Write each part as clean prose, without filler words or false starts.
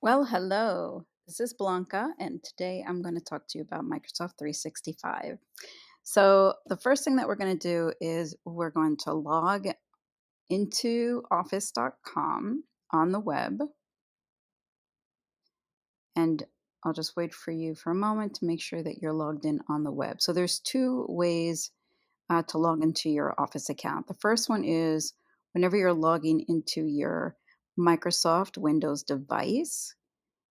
Well, hello. This is Blanca, and today I'm going to talk to you about Microsoft 365. So, the first thing that we're going to do is we're going to log into office.com on the web, and I'll just wait for you for a moment to make sure that you're logged in on the web. So, there's two ways to log into your Office account. The first one is whenever you're logging into your Microsoft Windows device,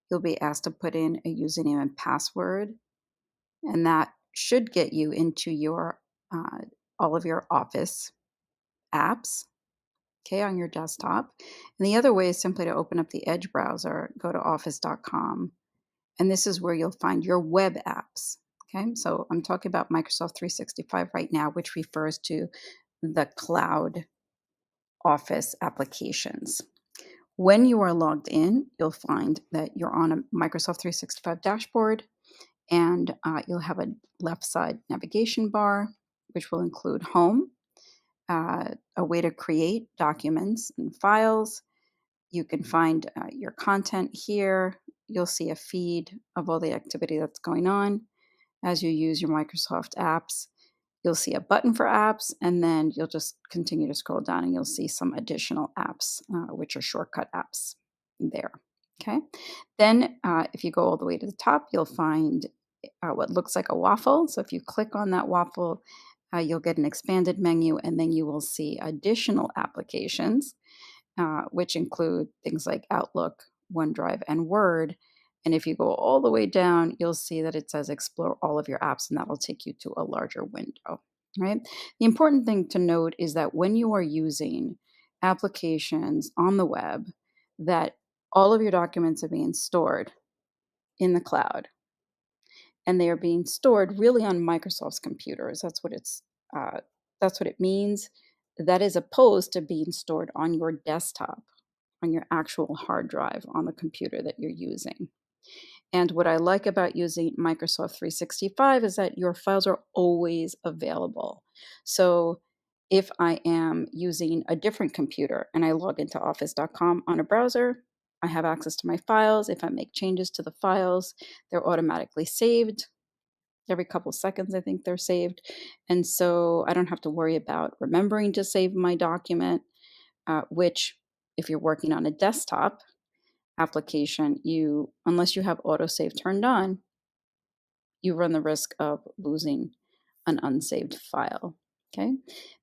you'll be asked to put in a username and password, and that should get you into your uh, all of your Office apps, okay, on your desktop. And the other way is simply to open up the Edge browser, go to office.com, and this is where you'll find your web apps. Okay, so I'm talking about Microsoft 365 right now, which refers to the cloud Office applications. When you are logged in, you'll find that you're on a Microsoft 365 dashboard, and you'll have a left side navigation bar, which will include home, a way to create documents and files. You can find your content here. You'll see a feed of all the activity that's going on as you use your Microsoft apps. You'll see a button for apps, and then you'll just continue to scroll down and you'll see some additional apps, which are shortcut apps there. Okay. Then, if you go all the way to the top, you'll find what looks like a waffle. So if you click on that waffle, you'll get an expanded menu, and then you will see additional applications, which include things like Outlook, OneDrive, and Word. And if you go all the way down, you'll see that it says explore all of your apps, and that will take you to a larger window, right? The important thing to note is that when you are using applications on the web, that all of your documents are being stored in the cloud, and they are being stored really on Microsoft's computers. Uh, that's what it means. That is opposed to being stored on your desktop, on your actual hard drive on the computer that you're using. And what I like about using Microsoft 365 is that your files are always available. So if I am using a different computer and I log into office.com on a browser, I have access to my files. If I make changes to the files, they're automatically saved. Every couple seconds, I think they're saved. And so I don't have to worry about remembering to save my document, which, if you're working on a desktop application, unless you have autosave turned on, you run the risk of losing an unsaved file. Okay.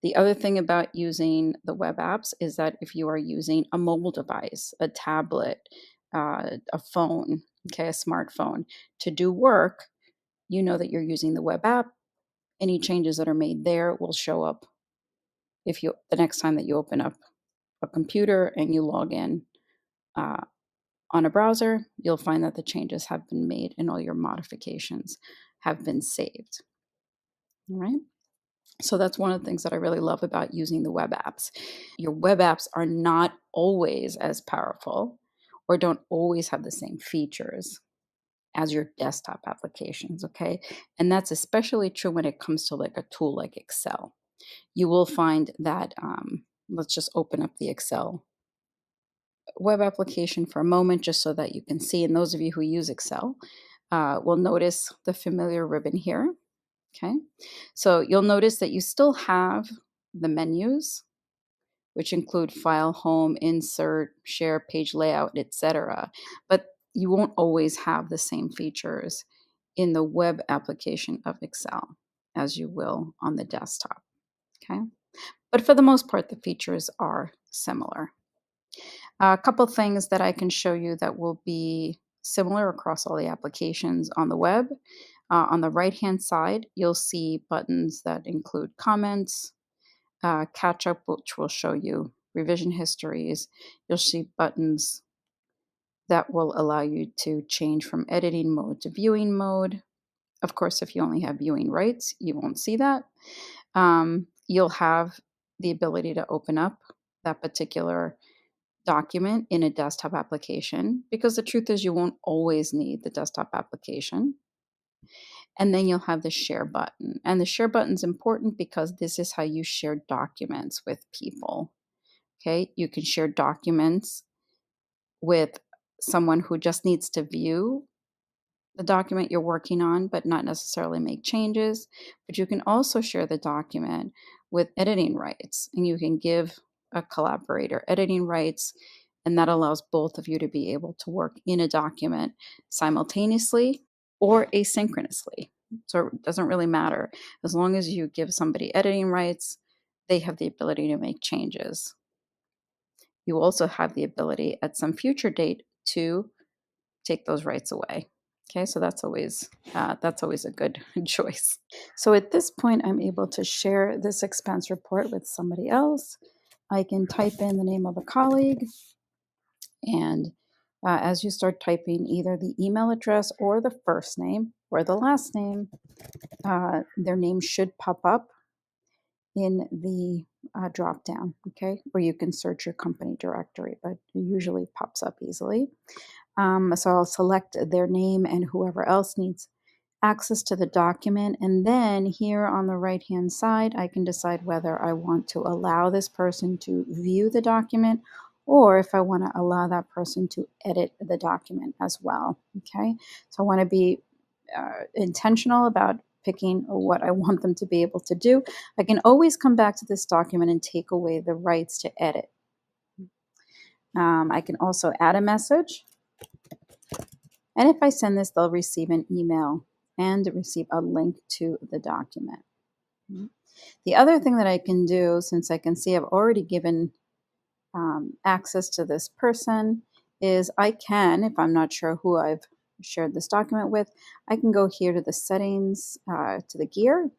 The other thing about using the web apps is that if you are using a mobile device, a tablet, a phone, okay, a smartphone to do work, you know that you're using the web app. Any changes that are made there will show up if you the next time that you open up a computer and you log in uh, on a browser, you'll find that the changes have been made and all your modifications have been saved. All right. So that's one of the things that I really love about using the web apps. Your web apps are not always as powerful or don't always have the same features as your desktop applications. Okay. And that's especially true when it comes to like a tool like Excel. You will find that, let's just open up the Excel web application for a moment just so that you can see. And those of you who use Excel will notice the familiar ribbon here. Okay. So you'll notice that you still have the menus, which include file, home, insert, share, page layout, etc. But you won't always have the same features in the web application of Excel as you will on the desktop. Okay. But for the most part, the features are similar. A couple things that I can show you that will be similar across all the applications on the web. On the right-hand side, you'll see buttons that include comments, catch up, which will show you revision histories. You'll see buttons that will allow you to change from editing mode to viewing mode. Of course, if you only have viewing rights, you won't see that. You'll have the ability to open up that particular document in a desktop application, because the truth is you won't always need the desktop application. And then you'll have the share button. And the share button is important because this is how you share documents with people. Okay. You can share documents with someone who just needs to view the document you're working on, but not necessarily make changes. But you can also share the document with editing rights, and you can give a collaborator editing rights, and that allows both of you to be able to work in a document simultaneously or asynchronously. So it doesn't really matter. As long as you give somebody editing rights, they have the ability to make changes. You also have the ability at some future date to take those rights away. Okay, so that's always a good choice. So at this point, I'm able to share this expense report with somebody else. I can type in the name of a colleague, and as you start typing either the email address or the first name or the last name, their name should pop up in the drop down, okay? Or you can search your company directory, but it usually pops up easily. So I'll select their name and whoever else needs access to the document. And then here on the right hand side, I can decide whether I want to allow this person to view the document or if I want to allow that person to edit the document as well. Okay, so I want to be intentional about picking what I want them to be able to do. I can always come back to this document and take away the rights to edit. I can also add a message. And if I send this, they'll receive an email and receive a link to the document. The other thing that I can do, since I can see I've already given access to this person, is I can, if I'm not sure who I've shared this document with, I can go here to the settings, to the gear.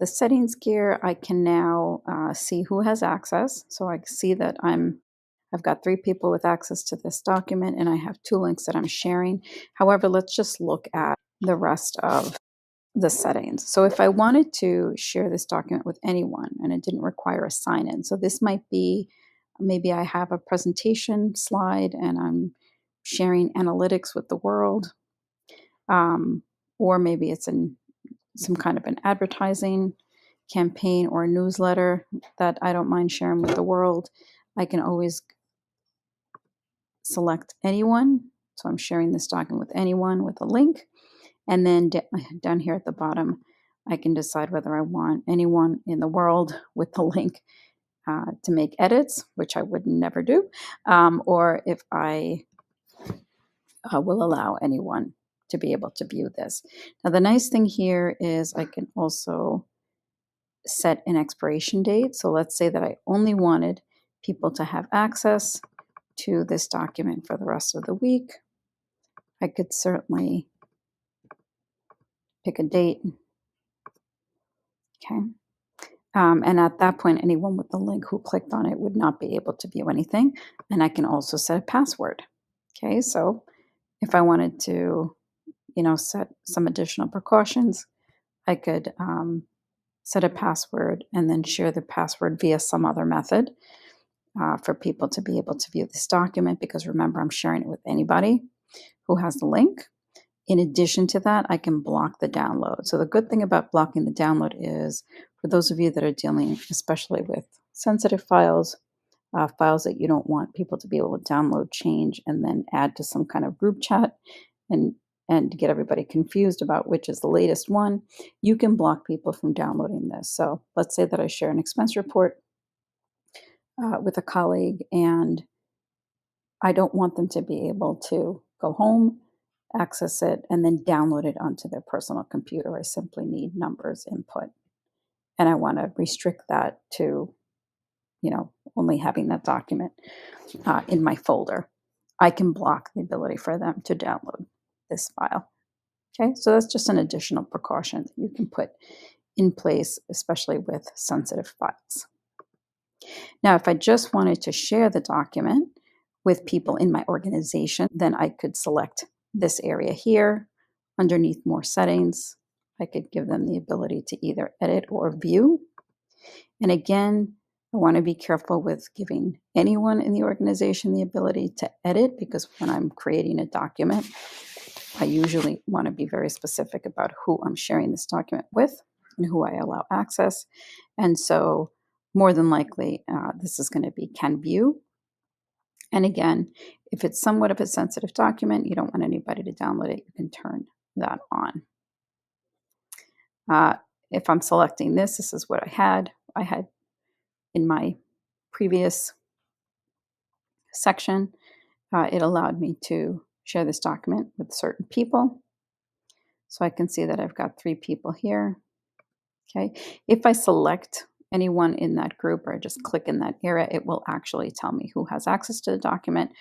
The settings gear, I can now see who has access. So I see that I've got 3 people with access to this document, and I have 2 links that I'm sharing. However, let's just look at the rest of the settings. So if I wanted to share this document with anyone and it didn't require a sign-in, so this might be, maybe I have a presentation slide and I'm sharing analytics with the world, or maybe it's in some kind of an advertising campaign or a newsletter that I don't mind sharing with the world. I can always select anyone. So I'm sharing this document with anyone with a link. And then down here at the bottom, I can decide whether I want anyone in the world with the link to make edits, which I would never do, or if I will allow anyone to be able to view this. Now, the nice thing here is I can also set an expiration date. So let's say that I only wanted people to have access to this document for the rest of the week. I could certainly pick a date. Okay. And at that point, anyone with the link who clicked on it would not be able to view anything. And I can also set a password. Okay, so if I wanted to, set some additional precautions, I could set a password and then share the password via some other method for people to be able to view this document. Because remember, I'm sharing it with anybody who has the link. In addition to that, I can block the download. So the good thing about blocking the download is for those of you that are dealing especially with sensitive files, files that you don't want people to be able to download, change, and then add to some kind of group chat and get everybody confused about which is the latest one, you can block people from downloading this. So let's say that I share an expense report with a colleague and I don't want them to be able to go home, access it, and then download it onto their personal computer. I simply need numbers input. And I want to restrict that to, only having that document in my folder. I can block the ability for them to download this file. Okay, so that's just an additional precaution that you can put in place, especially with sensitive files. Now, if I just wanted to share the document with people in my organization, then I could select this area here. Underneath more settings, I could give them the ability to either edit or view. And again, I want to be careful with giving anyone in the organization the ability to edit, because when I'm creating a document, I usually want to be very specific about who I'm sharing this document with and who I allow access. And so more than likely, this is going to be can view. And again, if it's somewhat of a sensitive document, you don't want anybody to download it, you can turn that on. Uh, if I'm selecting this, this is what I had. I had in my previous section, it allowed me to share this document with certain people. So I can see that I've got 3 people here. Okay. If I select anyone in that group or I just click in that area, it will actually tell me who has access to the document.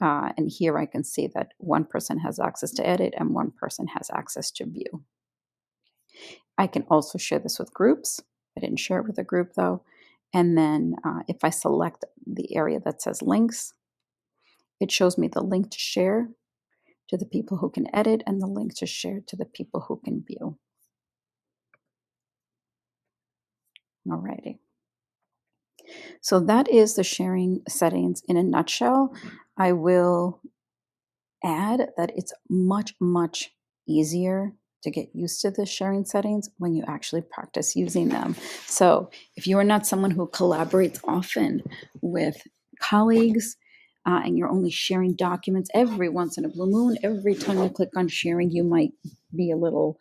And here I can see that one person has access to edit and one person has access to view. I can also share this with groups. I didn't share it with a group though. And then if I select the area that says links, it shows me the link to share to the people who can edit and the link to share to the people who can view. Alrighty. So that is the sharing settings in a nutshell. I will add that it's much, much easier to get used to the sharing settings when you actually practice using them. So if you are not someone who collaborates often with colleagues, and you're only sharing documents every once in a blue moon, every time you click on sharing, you might be a little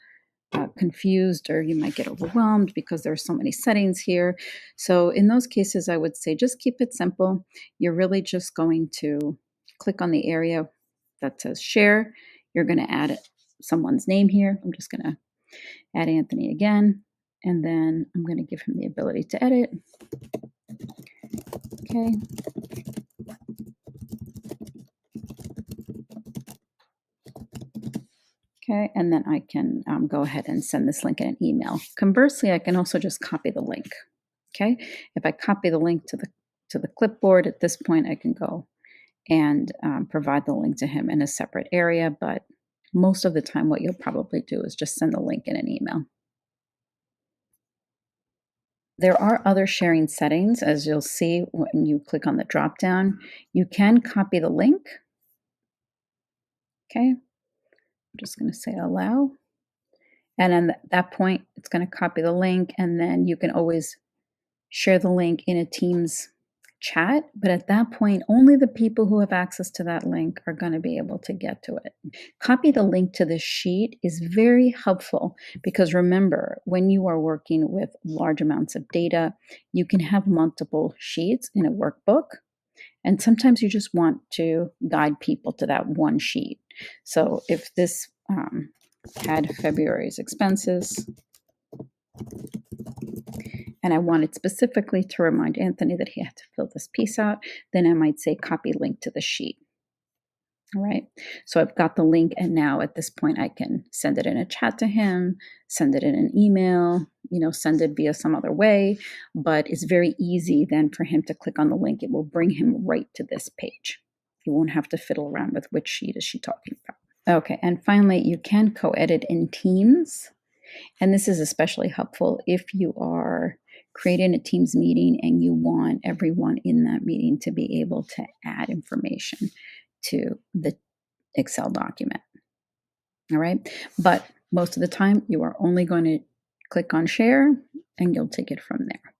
confused or you might get overwhelmed because there are so many settings here. So in those cases, I would say just keep it simple. You're really just going to click on the area that says share. You're going to add someone's name here. I'm just going to add Anthony again, and then I'm going to give him the ability to edit. Okay. Okay, and then I can go ahead and send this link in an email. Conversely, I can also just copy the link. Okay, if I copy the link to the clipboard at this point, I can go and provide the link to him in a separate area. But most of the time, what you'll probably do is just send the link in an email. There are other sharing settings, as you'll see when you click on the drop down. You can copy the link. Okay, I'm just going to say allow. And then at that point, it's going to copy the link, and then you can always share the link in a Teams chat. But at that point, only the people who have access to that link are going to be able to get to it. Copy the link to the sheet is very helpful because remember, when you are working with large amounts of data, you can have multiple sheets in a workbook. And sometimes you just want to guide people to that one sheet. So if this had February's expenses, and I wanted specifically to remind Anthony that he had to fill this piece out, then I might say copy link to the sheet. All right, so I've got the link, and now at this point I can send it in a chat to him, send it in an email, send it via some other way, but it's very easy then for him to click on the link. It will bring him right to this page. You won't have to fiddle around with which sheet is she talking about. Okay, and finally, you can co-edit in Teams, and this is especially helpful if you are creating a Teams meeting and you want everyone in that meeting to be able to add information to the Excel document. All right. But most of the time, you are only going to click on share and you'll take it from there.